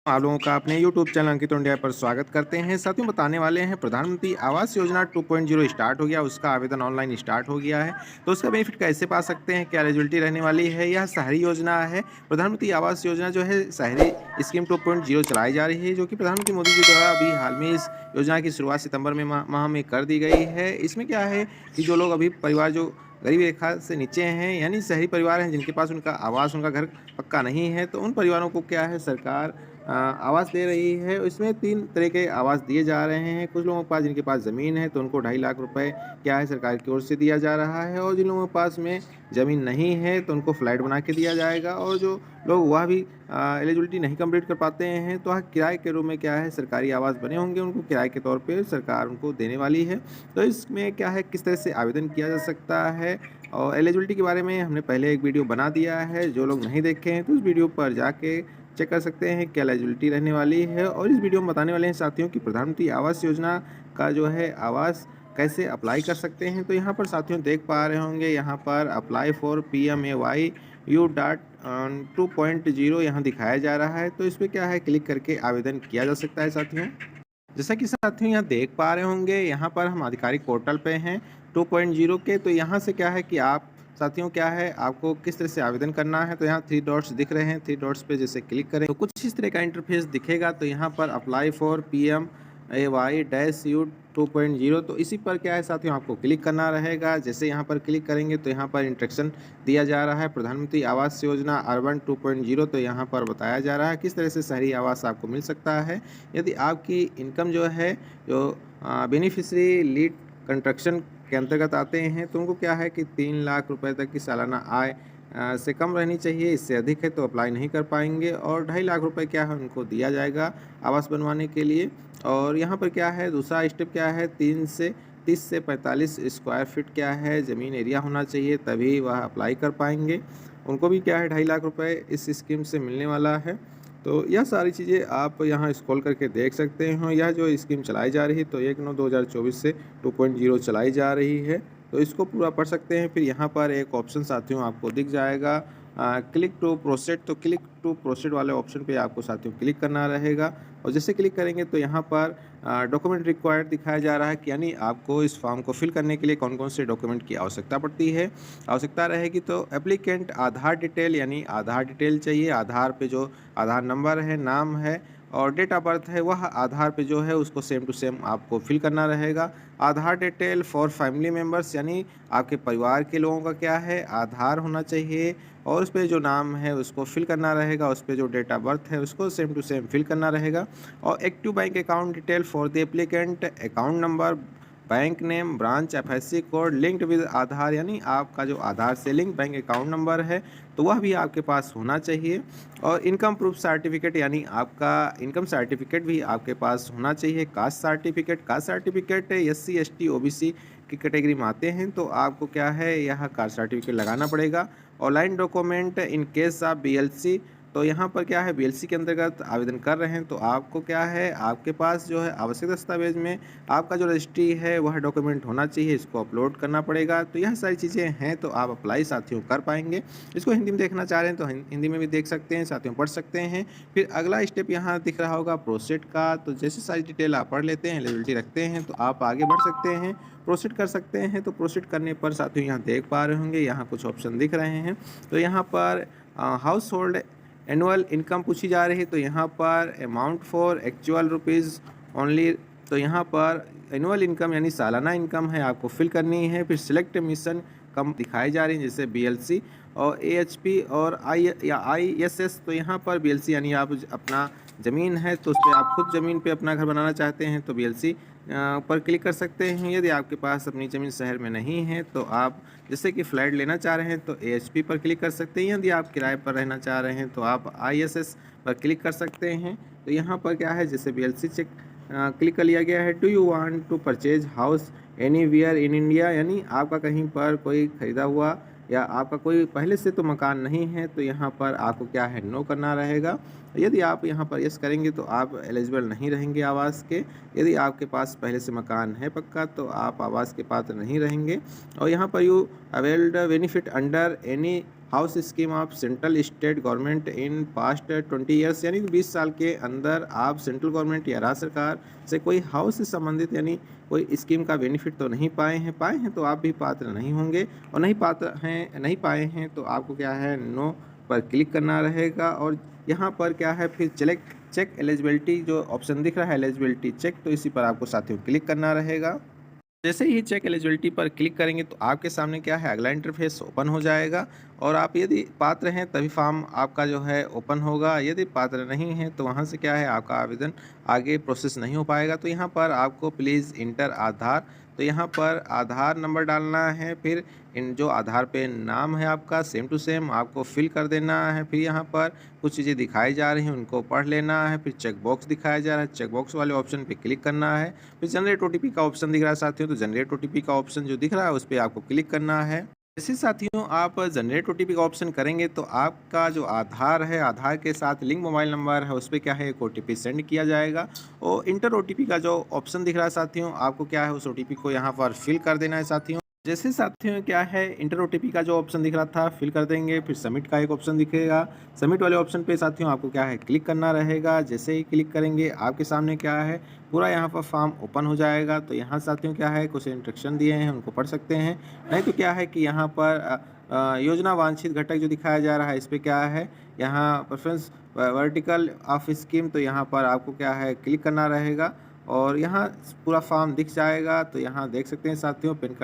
आप लोगों का अपने यूट्यूब चैनल अंकित इंडिया पर स्वागत करते हैं। साथियों, बताने वाले हैं प्रधानमंत्री आवास योजना 2.0 स्टार्ट हो गया, उसका आवेदन ऑनलाइन स्टार्ट हो गया है। तो उसका बेनिफिट कैसे पा सकते हैं, क्या एलिजिबिलिटी रहने वाली है, यह शहरी योजना है। प्रधानमंत्री आवास योजना जो है शहरी स्कीम 2.0 चलाई जा रही है, जो कि प्रधानमंत्री मोदी जी द्वारा अभी हाल में इस योजना की शुरुआत सितंबर में माह में कर दी गई है। इसमें क्या है कि जो लोग अभी परिवार जो गरीबी रेखा से नीचे हैं, यानी शहरी परिवार हैं, जिनके पास उनका आवास, उनका घर पक्का नहीं है, तो उन परिवारों को क्या है सरकार आवास दे रही है। इसमें 3 तरह के आवास दिए जा रहे हैं। कुछ लोगों के पास, जिनके पास ज़मीन है, तो उनको 2.5 लाख रुपए क्या है सरकार की ओर से दिया जा रहा है, और जिन लोगों के पास में ज़मीन नहीं है, तो उनको फ्लैट बना के दिया जाएगा। और जो लोग वह भी एलिजिबिलिटी नहीं कंप्लीट कर पाते हैं, तो वह किराए के रूप में क्या है सरकारी आवास बने होंगे, उनको किराए के तौर पे सरकार उनको देने वाली है। तो इसमें क्या है, किस तरह से आवेदन किया जा सकता है, और एलिजिबिलिटी के बारे में हमने पहले एक वीडियो बना दिया है। जो लोग नहीं देखे हैं, तो उस वीडियो पर जाके चेक कर सकते हैं क्या एलिजिबिलिटी रहने वाली है। और इस वीडियो में बताने वाले हैं साथियों कि प्रधानमंत्री आवास योजना का जो है आवास कैसे अप्लाई कर सकते हैं। तो यहाँ पर साथियों देख पा रहे होंगे, यहाँ पर apply for PMAY U dot 2.0 यहाँ दिखाया जा रहा है। तो इस पर क्या है, क्लिक करके आवेदन किया जा सकता है साथियों। जैसा कि साथियों यहाँ देख पा रहे होंगे, यहाँ पर हम आधिकारिक पोर्टल पे हैं 2.0 के। तो यहाँ से क्या है कि आप साथियों क्या है, आपको किस तरह से आवेदन करना है। तो यहाँ 3 डॉट्स दिख रहे हैं, 3 डॉट्स पे जैसे क्लिक करें तो कुछ इस तरह का इंटरफेस दिखेगा। तो यहाँ पर अप्लाई फॉर PMAY-U 2.0, तो इसी पर क्या है साथियों आपको क्लिक करना रहेगा। जैसे यहाँ पर क्लिक करेंगे तो यहाँ पर इंस्ट्रक्शन दिया जा रहा है प्रधानमंत्री आवास योजना अर्बन 2.0। तो यहाँ पर बताया जा रहा है किस तरह से शहरी आवास आपको मिल सकता है। यदि आपकी इनकम जो है, जो बेनिफिशरी लीड कंस्ट्रक्शन के अंतर्गत आते हैं, तो उनको क्या है कि 3 लाख रुपए तक की सालाना आय से कम रहनी चाहिए। इससे अधिक है तो अप्लाई नहीं कर पाएंगे, और 2.5 लाख रुपए क्या है उनको दिया जाएगा आवास बनवाने के लिए। और यहाँ पर क्या है, दूसरा स्टेप क्या है, 30 से 45 स्क्वायर फीट क्या है ज़मीन एरिया होना चाहिए, तभी वह अप्लाई कर पाएंगे। उनको भी क्या है 2.5 लाख रुपए इस स्कीम से मिलने वाला है। तो यह सारी चीज़ें आप यहाँ स्क्रॉल करके देख सकते हो। यह जो स्कीम चलाई जा रही है, तो 1/9/2024 से 2.0 चलाई जा रही है। तो इसको पूरा पढ़ सकते हैं। फिर यहाँ पर एक ऑप्शन साथियों आपको दिख जाएगा क्लिक टू प्रोसीड। तो क्लिक टू प्रोसीड वाले ऑप्शन पे आपको साथियों क्लिक करना रहेगा। और जैसे क्लिक करेंगे तो यहाँ पर डॉक्यूमेंट रिक्वायर्ड दिखाया जा रहा है कि यानी आपको इस फॉर्म को फिल करने के लिए कौन कौन से डॉक्यूमेंट की आवश्यकता पड़ती है। आवश्यकता रहेगी तो एप्लीकेंट आधार डिटेल, यानी आधार डिटेल चाहिए। आधार पे जो आधार नंबर है, नाम है और डेट ऑफ बर्थ है, वह आधार पे जो है उसको सेम टू सेम आपको फिल करना रहेगा। आधार डिटेल फॉर फैमिली मेम्बर्स, यानी आपके परिवार के लोगों का क्या है आधार होना चाहिए, और उस पर जो नाम है उसको फिल करना रहेगा। उस पर जो डेट ऑफ बर्थ है उसको सेम टू सेम फिल करना रहेगा। और active bank account detail for the applicant, account number, bank name, branch, FSC code linked with Aadhaar, यानी आपका जो आधार से लिंक बैंक अकाउंट नंबर है तो वह भी आपके पास होना चाहिए। और इनकम प्रूफ सर्टिफिकेट, यानी आपका इनकम सर्टिफिकेट भी आपके पास होना चाहिए। Caste certificate SC ST OBC की कैटेगरी में आते हैं, तो आपको क्या है यह कास्ट सर्टिफिकेट लगाना पड़ेगा। Online document in case of BLC, तो यहाँ पर क्या है BLC के अंतर्गत आवेदन कर रहे हैं, तो आपको क्या है आपके पास जो है आवश्यक दस्तावेज में आपका जो रजिस्ट्री है वह डॉक्यूमेंट होना चाहिए, इसको अपलोड करना पड़ेगा। तो यह सारी चीज़ें हैं, तो आप अप्लाई साथियों कर पाएंगे। इसको हिंदी में देखना चाह रहे हैं तो हिंदी में भी देख सकते हैं साथियों, पढ़ सकते हैं। फिर अगला स्टेप यहाँ दिख रहा होगा प्रोसीड का। तो जैसे सारी डिटेल आप पढ़ लेते हैं, एलिजिबिलिटी रखते हैं, तो आप आगे बढ़ सकते हैं, प्रोसीड कर सकते हैं। तो प्रोसीड करने पर साथियों यहाँ देख पा रहे होंगे, यहाँ कुछ ऑप्शन दिख रहे हैं। तो यहाँ पर हाउस होल्ड एनुअल इनकम पूछी जा रही है, तो यहाँ पर amount for actual rupees only. तो यहाँ पर एनुअल इनकम यानी सालाना इनकम है आपको फिल करनी है। फिर सिलेक्ट मिशन कम दिखाई जा रही है, जैसे BLC और AHP और ISS। तो यहाँ पर BLC यानी आप अपना ज़मीन है तो उस पर आप खुद ज़मीन पे अपना घर बनाना चाहते हैं तो BLC पर क्लिक कर सकते हैं। यदि आपके पास अपनी ज़मीन शहर में नहीं है तो आप जैसे कि फ्लैट लेना चाह रहे हैं तो AHP पर क्लिक कर सकते हैं। यदि आप किराए पर रहना चाह रहे हैं तो आप ISS पर क्लिक कर सकते हैं। तो यहाँ पर क्या है, जैसे BLC चेक क्लिक कर लिया गया है। Do you want to purchase house anywhere in India, यानी आपका कहीं पर कोई ख़रीदा हुआ या आपका कोई पहले से तो मकान नहीं है, तो यहाँ पर आपको क्या है नो करना रहेगा। यदि आप यहाँ पर यस करेंगे तो आप एलिजिबल नहीं रहेंगे आवास के। यदि आपके पास पहले से मकान है पक्का तो आप आवास के पात्र नहीं रहेंगे। और यहाँ पर you availed benefit under any house scheme of central state government in past 20 years, यानी 20 साल के अंदर आप सेंट्रल गवर्नमेंट या राज्य सरकार से कोई हाउस से संबंधित यानी कोई स्कीम का बेनिफिट तो नहीं पाए हैं तो आप भी पात्र नहीं होंगे, और नहीं पाए हैं तो आपको क्या है नो पर क्लिक करना रहेगा। और यहाँ पर क्या है फिर चेक एलिजिबिलिटी जो ऑप्शन दिख रहा है एलिजिबिलिटी चेक, तो इसी पर आपको साथियों क्लिक करना रहेगा। जैसे ही चेक एलिजिबिलिटी पर क्लिक करेंगे तो आपके सामने क्या है अगला इंटरफेस ओपन हो जाएगा, और आप यदि पात्र हैं तभी फॉर्म आपका जो है ओपन होगा, यदि पात्र नहीं है तो वहाँ से क्या है आपका आवेदन आगे प्रोसेस नहीं हो पाएगा। तो यहाँ पर आपको प्लीज़ इंटर आधार, तो यहाँ पर आधार नंबर डालना है, फिर इन जो आधार पे नाम है आपका सेम टू सेम आपको फिल कर देना है। फिर यहाँ पर कुछ चीज़ें दिखाई जा रही हैं उनको पढ़ लेना है, फिर चेक बॉक्स दिखाया जा रहा है, चेक बॉक्स वाले ऑप्शन पे क्लिक करना है। फिर जनरेट ओटीपी का ऑप्शन दिख रहा है साथियों, तो जनरेट ओटीपी का ऑप्शन जो दिख रहा है उस पर आपको क्लिक करना है। जैसे साथियों आप जनरेट ओटीपी का ऑप्शन करेंगे तो आपका जो आधार है, आधार के साथ लिंक मोबाइल नंबर है, उस पर क्या है एक ओटीपी सेंड किया जाएगा। और इंटर ओटीपी का जो ऑप्शन दिख रहा है साथियों, आपको क्या है उस ओटीपी को यहाँ पर फिल कर देना है साथियों। जैसे साथियों क्या है इंटर ओटीपी का जो ऑप्शन दिख रहा था फिल कर देंगे, फिर सबमिट का एक ऑप्शन दिखेगा, सबमिट वाले ऑप्शन पे साथियों आपको क्या है क्लिक करना रहेगा। जैसे ही क्लिक करेंगे आपके सामने क्या है पूरा यहाँ पर फॉर्म ओपन हो जाएगा। तो यहाँ साथियों क्या है कुछ इंस्ट्रक्शन दिए हैं उनको पढ़ सकते हैं, नहीं तो क्या है कि यहाँ पर योजना वांछित घटक जो दिखाया जा रहा है इस पर क्या है यहाँ प्रेफरेंस वर्टिकल ऑफ स्कीम, तो यहाँ पर आपको क्या है क्लिक करना रहेगा और यहाँ पूरा फॉर्म दिख जाएगा। तो यहाँ देख सकते हैं साथियों पैन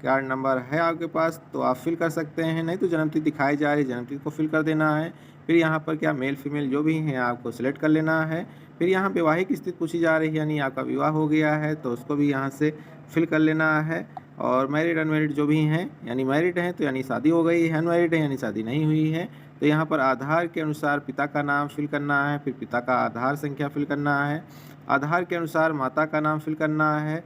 कार्ड नंबर है आपके पास तो आप फिल कर सकते हैं, नहीं तो जन्मतिथि दिखाई जा रही है जन्मतिथि को फिल कर देना है। फिर यहाँ पर क्या मेल फीमेल जो भी हैं आपको सिलेक्ट कर लेना है। फिर यहाँ वैवाहिक स्थिति पूछी जा रही है यानी आपका विवाह हो गया है तो उसको भी यहाँ से फिल कर लेना है। और मैरिड अनमैरिड जो भी हैं यानी मैरिड हैं तो यानी शादी हो गई है, अनमैरिड है यानी शादी नहीं हुई है। तो यहाँ पर आधार के अनुसार पिता का नाम फिल करना है, फिर पिता का आधार संख्या फिल करना है, आधार के अनुसार माता का नाम फिल करना है,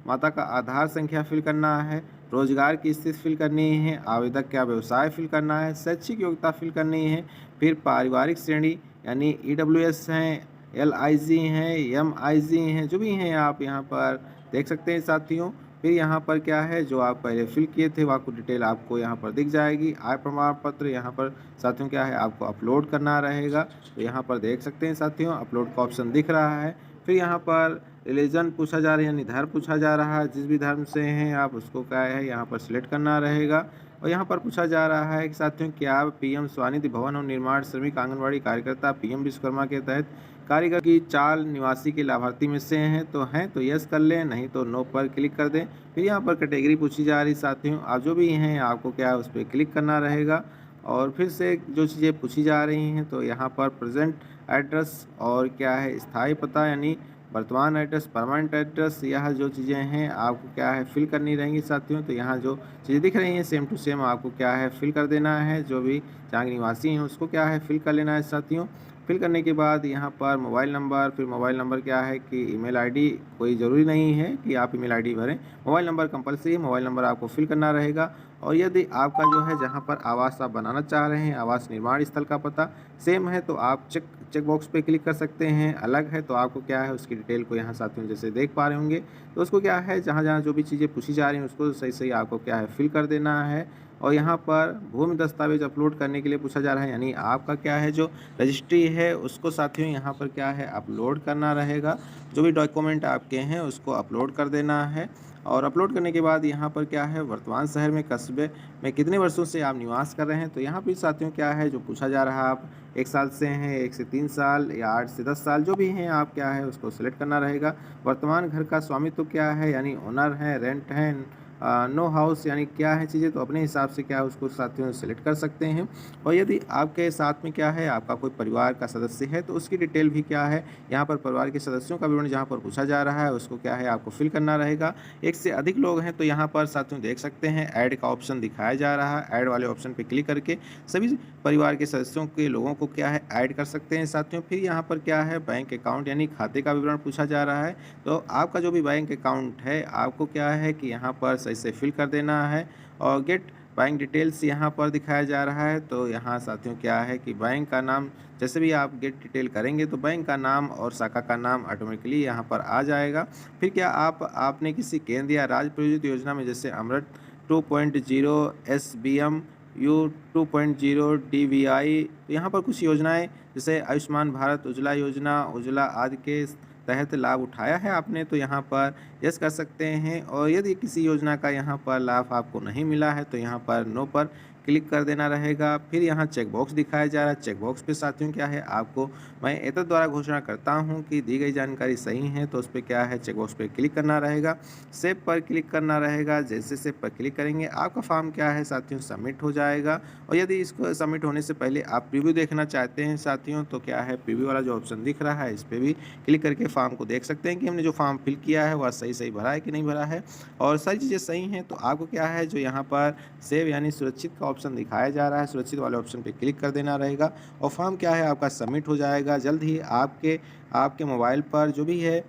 माता का आधार संख्या फिल करना है, रोजगार की स्थिति फिल करनी है, आवेदक का व्यवसाय फिल करना है, शैक्षिक योग्यता फिल करनी है, फिर पारिवारिक श्रेणी यानी ईडब्ल्यूएस हैं, एलआईजी हैं, एमआईजी हैं, जो भी हैं आप यहाँ पर देख सकते हैं साथियों। फिर यहाँ पर क्या है जो आप पहले फिल किए थे वो आपको डिटेल आपको यहाँ पर दिख जाएगी। आय प्रमाण पत्र यहाँ पर साथियों क्या है आपको अपलोड करना रहेगा, तो यहाँ पर देख सकते हैं साथियों अपलोड का ऑप्शन दिख रहा है। फिर यहाँ पर रिलीजन पूछा जा रहा है यानी धर्म पूछा जा रहा है, जिस भी धर्म से हैं आप उसको क्या है यहाँ पर सिलेक्ट करना रहेगा। और यहाँ पर पूछा जा रहा है कि साथियों क्या आप पीएम स्वनिधि भवन और निर्माण श्रमिक आंगनवाड़ी कार्यकर्ता पीएम विश्वकर्मा के तहत कारीगर की चाल निवासी के लाभार्थी में से हैं तो यस कर लें, नहीं तो नो पर क्लिक कर दें। फिर यहाँ पर कैटेगरी पूछी जा रही साथियों आप जो भी हैं आपको क्या है उस पर क्लिक करना रहेगा। और फिर से जो चीज़ें पूछी जा रही हैं तो यहाँ पर प्रेजेंट एड्रेस और क्या है स्थायी पता यानी वर्तमान एड्रेस परमानेंट एड्रेस, यह जो चीज़ें हैं आपको क्या है फिल करनी रहेंगी साथियों। तो यहाँ जो चीज़ें दिख रही हैं सेम टू सेम आपको क्या है फिल कर देना है, जो भी जहाँ निवासी हैं उसको क्या है फिल कर लेना है साथियों। फिल करने के बाद यहाँ पर मोबाइल नंबर, फिर मोबाइल नंबर क्या है कि ईमेल आईडी कोई ज़रूरी नहीं है कि आप ईमेल आईडी भरें, मोबाइल नंबर कंपलसरी है, मोबाइल नंबर आपको फिल करना रहेगा। और यदि आपका जो है जहाँ पर आवास आप बनाना चाह रहे हैं आवास निर्माण स्थल का पता सेम है तो आप चेक बॉक्स पे क्लिक कर सकते हैं, अलग है तो आपको क्या है उसकी डिटेल को यहाँ साथियों जैसे देख पा रहे होंगे तो उसको क्या है जहाँ जहाँ जो भी चीज़ें पूछी जा रही हैं उसको सही सही आपको क्या है फिल कर देना है। और यहाँ पर भूमि दस्तावेज अपलोड करने के लिए पूछा जा रहा है यानी आपका क्या है जो रजिस्ट्री है उसको साथियों यहाँ पर क्या है अपलोड करना रहेगा, जो भी डॉक्यूमेंट आपके हैं उसको अपलोड कर देना है। और अपलोड करने के बाद यहाँ पर क्या है वर्तमान शहर में कस्बे में कितने वर्षों से आप निवास कर रहे हैं, तो यहाँ पर साथियों क्या है जो पूछा जा रहा है आप 1 साल से हैं, 1 से 3 साल या 8 से 10 साल जो भी हैं आप क्या है उसको सिलेक्ट करना रहेगा। वर्तमान घर का स्वामित्व क्या है यानी ओनर है, रेंट है, नो हाउस यानी क्या है चीज़ें, तो अपने हिसाब से क्या है उसको साथियों सेलेक्ट कर सकते हैं। और यदि आपके साथ में क्या है आपका कोई परिवार का सदस्य है तो उसकी डिटेल भी क्या है यहाँ पर परिवार के सदस्यों का विवरण जहाँ पर पूछा जा रहा है उसको क्या है आपको फिल करना रहेगा। 1 से अधिक लोग हैं तो यहाँ पर साथियों देख सकते हैं ऐड का ऑप्शन दिखाया जा रहा है, ऐड वाले ऑप्शन पर क्लिक करके सभी परिवार के सदस्यों के लोगों को क्या है ऐड कर सकते हैं साथियों। फिर यहाँ पर क्या है बैंक अकाउंट यानी खाते का विवरण पूछा जा रहा है, तो आपका जो भी बैंक अकाउंट है आपको क्या है कि यहाँ पर सही से फिल कर देना है। और गेट बैंक डिटेल्स यहाँ पर दिखाया जा रहा है, तो यहाँ साथियों क्या है कि बैंक का नाम जैसे भी आप गेट डिटेल करेंगे तो बैंक का नाम और शाखा का नाम ऑटोमेटिकली यहाँ पर आ जाएगा। फिर क्या आपने किसी केंद्र या राज्य प्रायोजित योजना में जैसे अमृत 2.0 SBM यू 2.0 DVI। तो यहाँ पर कुछ योजनाएं जैसे आयुष्मान भारत, उज्ज्वला योजना, उज्ज्वला आदि के तहत लाभ उठाया है आपने तो यहाँ पर यस कर सकते हैं। और यदि किसी योजना का यहाँ पर लाभ आपको नहीं मिला है तो यहाँ पर नो पर क्लिक कर देना रहेगा। फिर यहाँ चेक बॉक्स दिखाया जा रहा है। चेक बॉक्स पे साथियों क्या है, आपको मैं एतद द्वारा घोषणा करता हूँ कि दी गई जानकारी सही है तो उस पर क्या है, चेक बॉक्स पे क्लिक करना रहेगा, सेव पर क्लिक करना रहेगा। जैसे सेव पर क्लिक करेंगे आपका फॉर्म क्या है साथियों, सबमिट हो जाएगा। और यदि इसको सबमिट होने से पहले आप प्रीव्यू देखना चाहते हैं साथियों तो क्या है, प्रीव्यू वाला जो ऑप्शन दिख रहा है इस पर भी क्लिक करके फॉर्म को देख सकते हैं कि हमने जो फॉर्म फिल किया है वह सही भरा है कि नहीं भरा है। और सारी चीज़ें सही हैं तो आपको क्या है, जो यहाँ पर सेव यानी सुरक्षित का ऑप्शन दिखाया जा रहा है, सुरक्षित वाले ऑप्शन पे क्लिक कर देना रहेगा और फॉर्म क्या है आपका सबमिट हो जाएगा। जल्द ही आपके मोबाइल पर जो भी है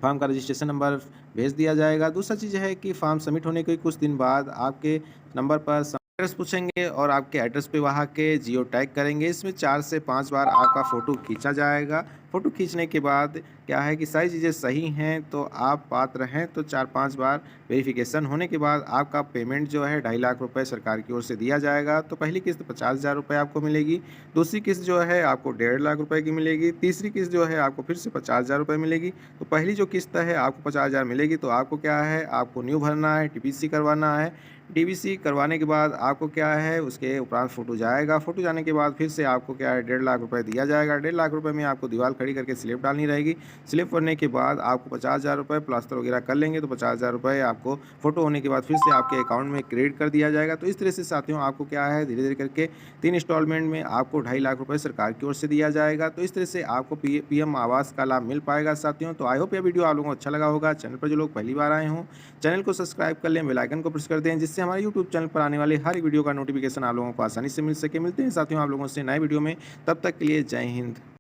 फॉर्म का रजिस्ट्रेशन नंबर भेज दिया जाएगा। दूसरा चीज़ है कि फॉर्म सबमिट होने के कुछ दिन बाद आपके नंबर पर एड्रेस पूछेंगे और आपके एड्रेस पे वहाँ के जियो टैग करेंगे। इसमें 4 से 5 बार आपका फ़ोटो खींचा जाएगा। फ़ोटो खींचने के बाद क्या है कि सारी चीज़ें सही हैं तो आप पात्र हैं। तो 4-5 बार वेरिफिकेशन होने के बाद आपका पेमेंट जो है 2.5 लाख रुपए सरकार की ओर से दिया जाएगा। तो पहली किस्त 50,000 रुपये आपको मिलेगी, दूसरी किस्त जो है आपको 1.5 लाख रुपए की मिलेगी, तीसरी किस्त जो है आपको फिर से 50,000 रुपये मिलेगी। तो पहली जो किस्त है आपको 50,000 मिलेगी तो आपको क्या है, आपको न्यू भरना है, TBC करवाना है। DBC करवाने के बाद आपको क्या है, उसके उपरांत फ़ोटो जाएगा। फ़ोटो जाने के बाद फिर से आपको क्या है 1.5 लाख रुपए दिया जाएगा। 1.5 लाख रुपए में आपको दीवार खड़ी करके स्लिप डालनी रहेगी। स्लिप भरने के बाद आपको 50,000 रुपये प्लास्टर वगैरह कर लेंगे तो 50,000 रुपये आपको फ़ोटो होने के बाद फिर से आपके अकाउंट में क्रेडिट कर दिया जाएगा। तो इस तरह से साथियों आपको क्या है, धीरे धीरे करके 3 इंस्टॉलमेंट में आपको 2.5 लाख रुपये सरकार की ओर से दिया जाएगा। तो इस तरह से आपको PM आवास का लाभ मिल पाएगा साथियों। तो आई होप यह वीडियो आप लोगों को अच्छा लगा होगा। चैनल पर जो लोग पहली बार आए हों चैनल को सब्सक्राइब कर लें, बेल आइकन को प्रेस कर दें जिससे हमारे यूट्यूब चैनल पर आने वाले हर वीडियो का नोटिफिकेशन आप लोगों को आसानी से मिल सके। मिलते हैं साथियों आप लोगों से नए वीडियो में, तब तक के लिए जय हिंद।